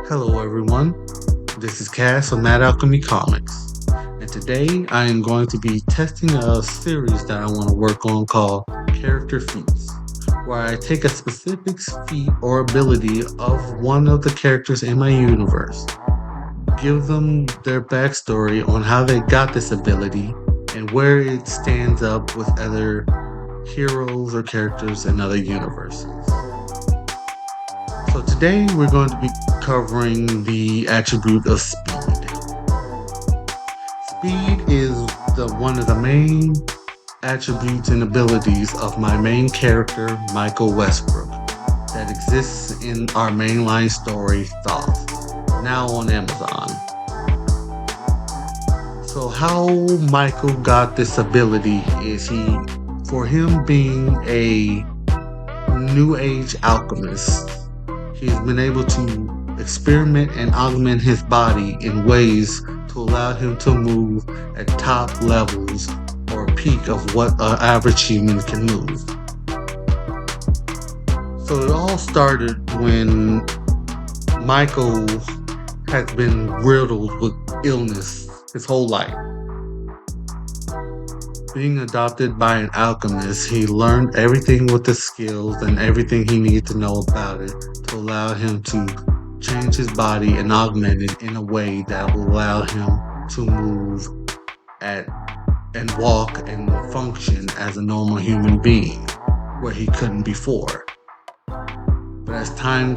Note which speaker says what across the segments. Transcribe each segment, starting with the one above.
Speaker 1: Hello, everyone. This is Cass from Mad Alchemy Comics, and today I am going to be testing a series that I want to work on called Character Feats, where I take a specific feat or ability of one of the characters in my universe, give them their backstory on how they got this ability, and where it stands up with other heroes or characters in other universes. So today we're going to be covering the attribute of speed. Speed is one of the main attributes and abilities of my main character, Michael Westbrook, that exists in our mainline story, Thoth, now on Amazon. So how Michael got this ability is for him being a new age alchemist, he's been able to experiment and augment his body in ways to allow him to move at top levels or peak of what an average human can move. So it all started when Michael has been riddled with illness his whole life. Being adopted by an alchemist, he learned everything with the skills and everything he needed to know about it to allow him to change his body and augment it in a way that will allow him to move at and walk and function as a normal human being where he couldn't before. But as time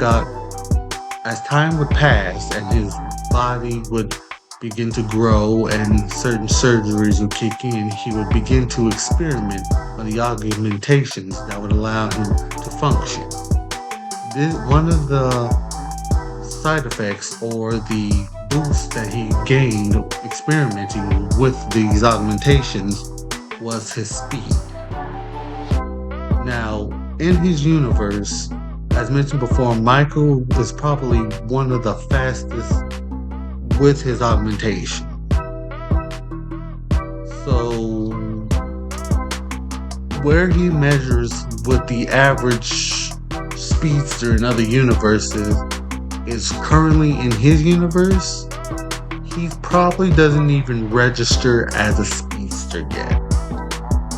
Speaker 1: would pass and his body would begin to grow and certain surgeries would kick in, he would begin to experiment on the augmentations that would allow him to function. One of the side effects or the boost that he gained experimenting with these augmentations was his speed. Now, in his universe, as mentioned before, Michael is probably one of the fastest with his augmentation. So, where he measures with the average speedster in other universes is currently in his universe, he probably doesn't even register as a speedster yet.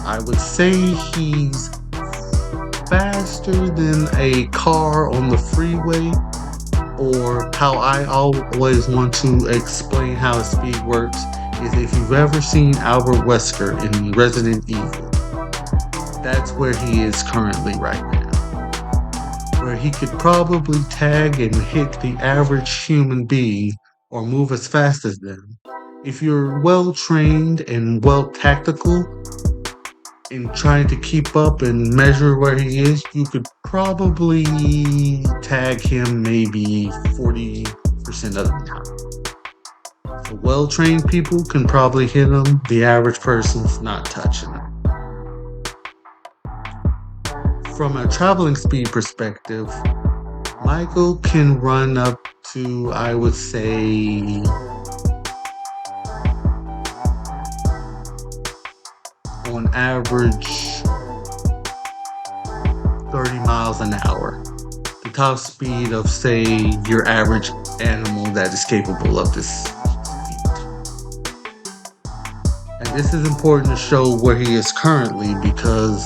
Speaker 1: I would say he's faster than a car on the freeway, or how I always want to explain how speed works is if you've ever seen Albert Wesker in Resident Evil, that's where he is currently right now. Where he could probably tag and hit the average human being or move as fast as them. If you're well trained and well tactical in trying to keep up and measure where he is, you could probably tag him maybe 40% of the time. So well-trained people can probably hit him. The average person's not touching him. From a traveling speed perspective, Michael can run up to, I would say, on average 30 miles an hour. The top speed of, say, your average animal that is capable of this speed. And this is important to show where he is currently because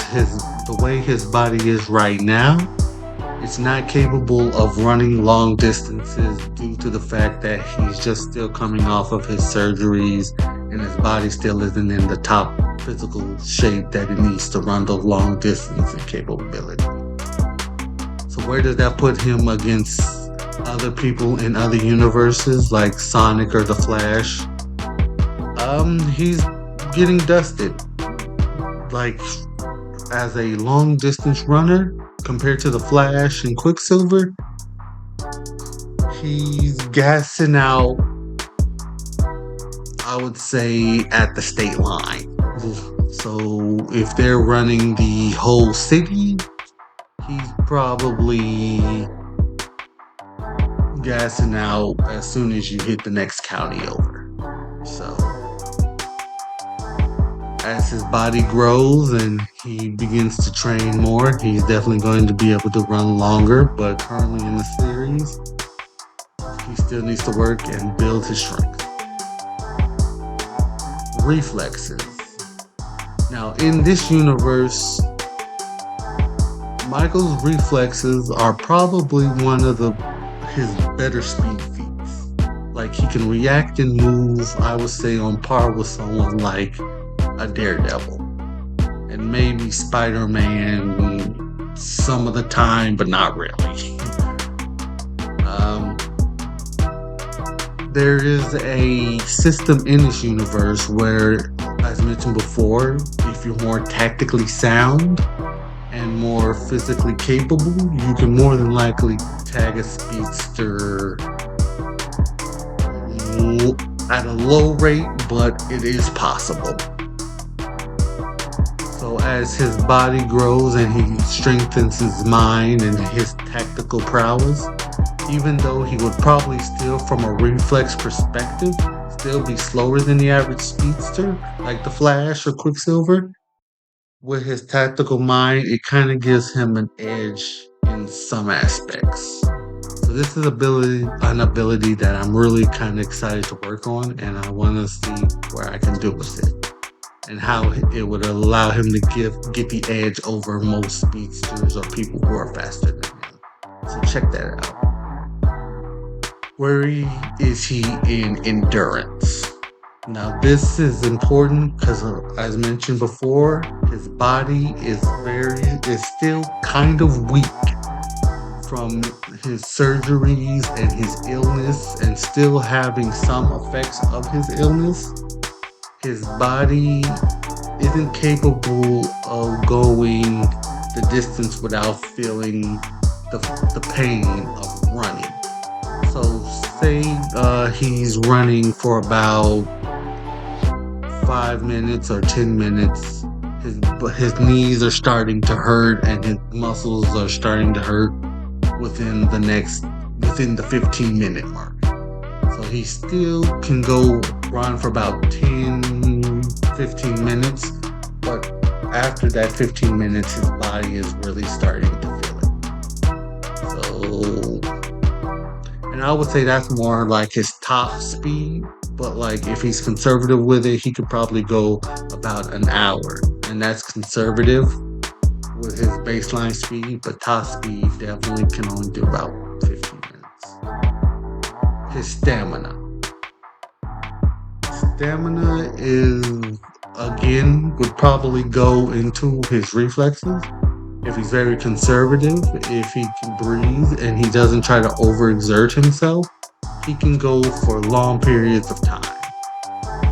Speaker 1: the way his body is right now, it's not capable of running long distances due to the fact that he's just still coming off of his surgeries and his body still isn't in the top physical shape that it needs to run those long distance and capability. So where does that put him against other people in other universes like Sonic or the Flash? He's getting dusted. Like, as a long distance runner compared to the Flash and Quicksilver, he's gassing out, I would say, at the state line. So if they're running the whole city, he's probably gassing out as soon as you hit the next county over. So as his body grows and he begins to train more, he's definitely going to be able to run longer. But currently in the series, He still needs to work and build his strength. Reflexes. Now, in this universe, Michael's reflexes are probably one of his better speed feats. Like he can react and move, I would say, on par with someone like a Daredevil and maybe Spider-Man some of the time, but not really. um, there is a system in this universe where, as mentioned before, if you're more tactically sound and more physically capable, you can more than likely tag a speedster at a low rate, but it is possible. So as his body grows and he strengthens his mind and his tactical prowess, even though he would probably still, from a reflex perspective, still be slower than the average speedster, like the Flash or Quicksilver, with his tactical mind, it kind of gives him an edge in some aspects. So this is an ability that I'm really kind of excited to work on, and I want to see where I can do with it, and how it would allow him to get the edge over most speedsters or people who are faster than him. So check that out. Where is he in endurance? Now this is important because, as mentioned before, his body is still kind of weak from his surgeries and his illness, and still having some effects of his illness. His body isn't capable of going the distance without feeling the pain of running. So say he's running for about 5 minutes or 10 minutes. His knees are starting to hurt and his muscles are starting to hurt within the 15-minute mark. So he still can go run for about 10-15 minutes, but after that 15 minutes, his body is really starting to feel it. So, and I would say that's more like his top speed, but like if he's conservative with it, he could probably go about an hour, and that's conservative with his baseline speed, but top speed definitely can only do about 15 minutes. His stamina. Stamina is, again, would probably go into his reflexes. If he's very conservative, if he can breathe and he doesn't try to overexert himself, he can go for long periods of time.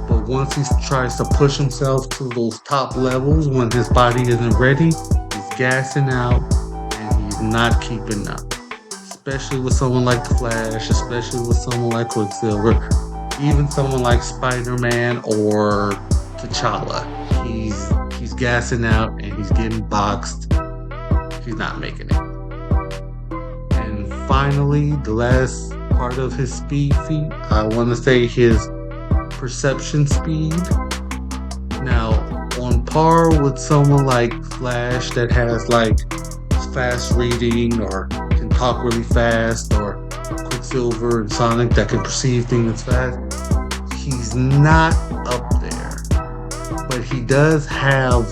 Speaker 1: But once he tries to push himself to those top levels when his body isn't ready, he's gassing out and he's not keeping up. Especially with someone like the Flash, especially with someone like Quicksilver, even someone like Spider-Man or T'Challa. He's gassing out and he's getting boxed. He's not making it. And finally, the last part of his speed feat, I want to say his perception speed. Now, on par with someone like Flash that has like fast reading or can talk really fast, or Quicksilver and Sonic that can perceive things fast, he's not up there. But he does have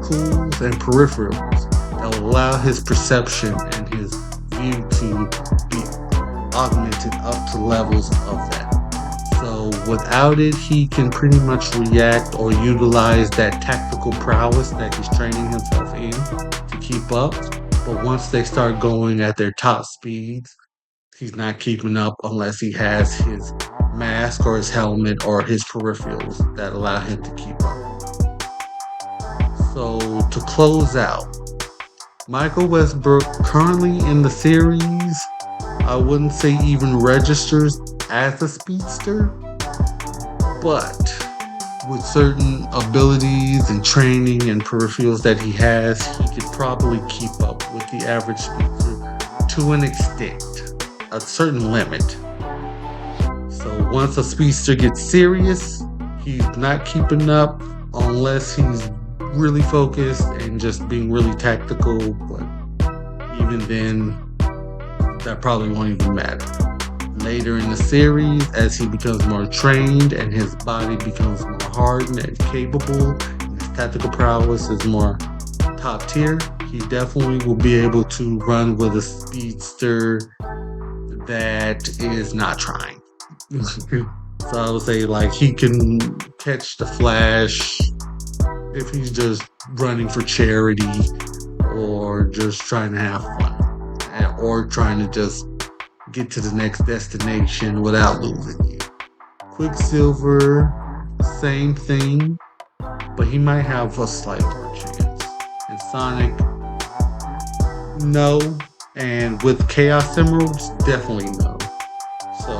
Speaker 1: tools and peripherals that will allow his perception and his view to be augmented up to levels of that. So without it, he can pretty much react or utilize that tactical prowess that he's training himself in to keep up. But once they start going at their top speeds, he's not keeping up unless he has his mask or his helmet or his peripherals that allow him to keep up. So to close out, Michael Westbrook currently in the series, I wouldn't say even registers as a speedster, but with certain abilities and training and peripherals that he has, he could probably keep up with the average speedster to an extent, a certain limit. So once a speedster gets serious, he's not keeping up unless he's really focused and just being really tactical, but even then, that probably won't even matter. Later in the series, as he becomes more trained and his body becomes more hardened and capable, and his tactical prowess is more top tier, he definitely will be able to run with a speedster that is not trying. So I would say like he can catch the Flash if he's just running for charity or just trying to have fun or trying to just get to the next destination without losing you. Quicksilver, same thing, but he might have a slight chance. And Sonic, no. And with Chaos Emeralds, definitely no. So,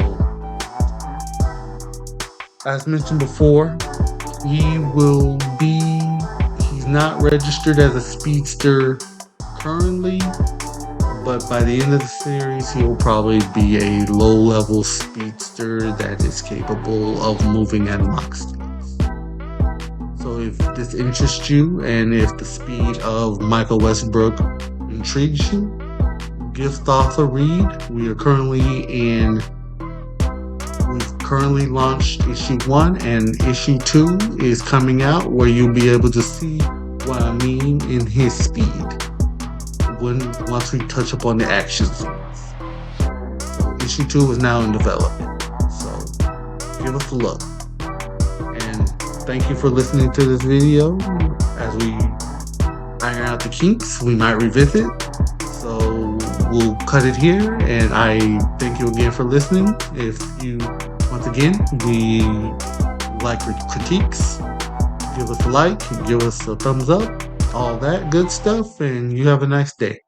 Speaker 1: as mentioned before, he will be, he's not registered as a speedster currently, but by the end of the series, he'll probably be a low-level speedster that is capable of moving at Mach speeds. So if this interests you, and if the speed of Michael Westbrook intrigues you, give Thoth a read. We've currently launched issue 1, and issue 2 is coming out, where you'll be able to see what I mean in his speed once we touch upon the action scenes. So issue 2 is now in development, so give us a look. And thank you for listening to this video. As we iron out the kinks, we might revisit. So we'll cut it here, and I thank you again for listening. If you, once again, we like critiques, give us a like, give us a thumbs up, all that good stuff, and you have a nice day.